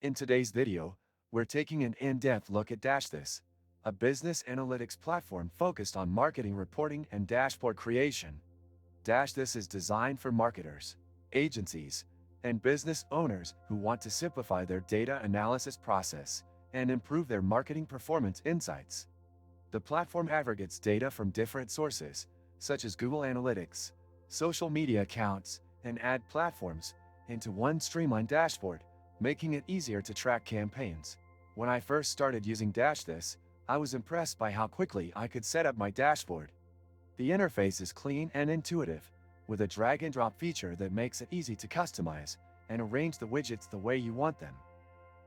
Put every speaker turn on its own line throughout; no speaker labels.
In today's video, we're taking an in-depth look at DashThis, a business analytics platform focused on marketing reporting and dashboard creation. DashThis is designed for marketers, agencies, and business owners who want to simplify their data analysis process and improve their marketing performance insights. The platform aggregates data from different sources, such as Google Analytics, social media accounts, and ad platforms, into one streamlined dashboard, making it easier to track campaigns. When I first started using DashThis, I was impressed by how quickly I could set up my dashboard. The interface is clean and intuitive, with a drag-and-drop feature that makes it easy to customize and arrange the widgets the way you want them.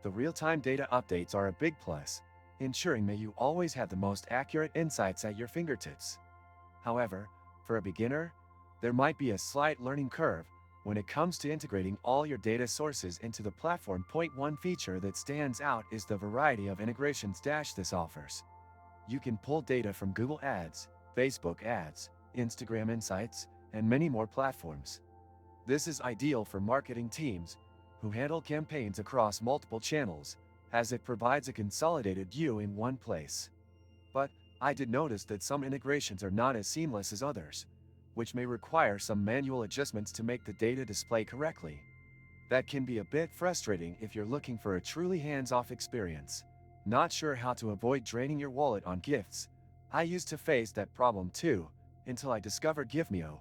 The real-time data updates are a big plus, ensuring that you always have the most accurate insights at your fingertips. However, for a beginner, there might be a slight learning curve when it comes to integrating all your data sources into the platform. One feature that stands out is the variety of integrations DashThis offers. You can pull data from Google Ads, Facebook Ads, Instagram Insights, and many more platforms. This is ideal for marketing teams who handle campaigns across multiple channels, as it provides a consolidated view in one place. But I did notice that some integrations are not as seamless as others, which may require some manual adjustments to make the data display correctly. That can be a bit frustrating if you're looking for a truly hands-off experience. Not sure how to avoid draining your wallet on gifts? I used to face that problem too, until I discovered Givemeo,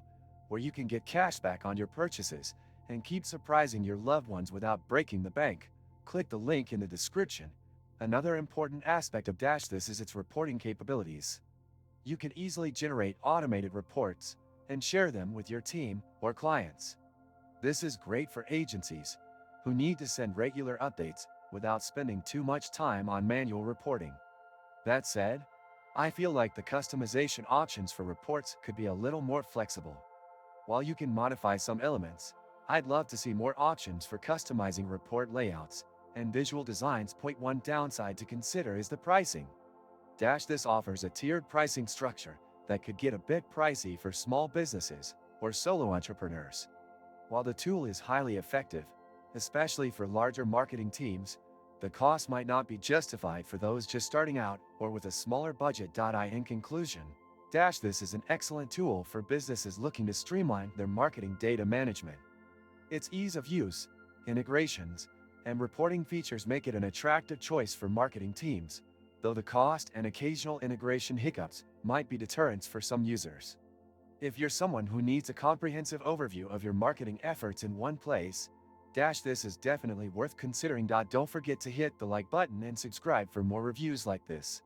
where you can get cash back on your purchases and keep surprising your loved ones without breaking the bank. Click the link in the description. Another important aspect of DashThis is its reporting capabilities. You can easily generate automated reports and share them with your team or clients. This is great for agencies who need to send regular updates without spending too much time on manual reporting. That said, I feel like the customization options for reports could be a little more flexible. While you can modify some elements, I'd love to see more options for customizing report layouts and visual designs. One downside to consider is the pricing. DashThis offers a tiered pricing structure that could get a bit pricey for small businesses or solo entrepreneurs. While the tool is highly effective, especially for larger marketing teams, the cost might not be justified for those just starting out or with a smaller budget. In conclusion, DashThis is an excellent tool for businesses looking to streamline their marketing data management. Its ease of use, integrations, and reporting features make it an attractive choice for marketing teams, though the cost and occasional integration hiccups might be deterrents for some users. If you're someone who needs a comprehensive overview of your marketing efforts in one place, DashThis is definitely worth considering. Don't forget to hit the like button and subscribe for more reviews like this.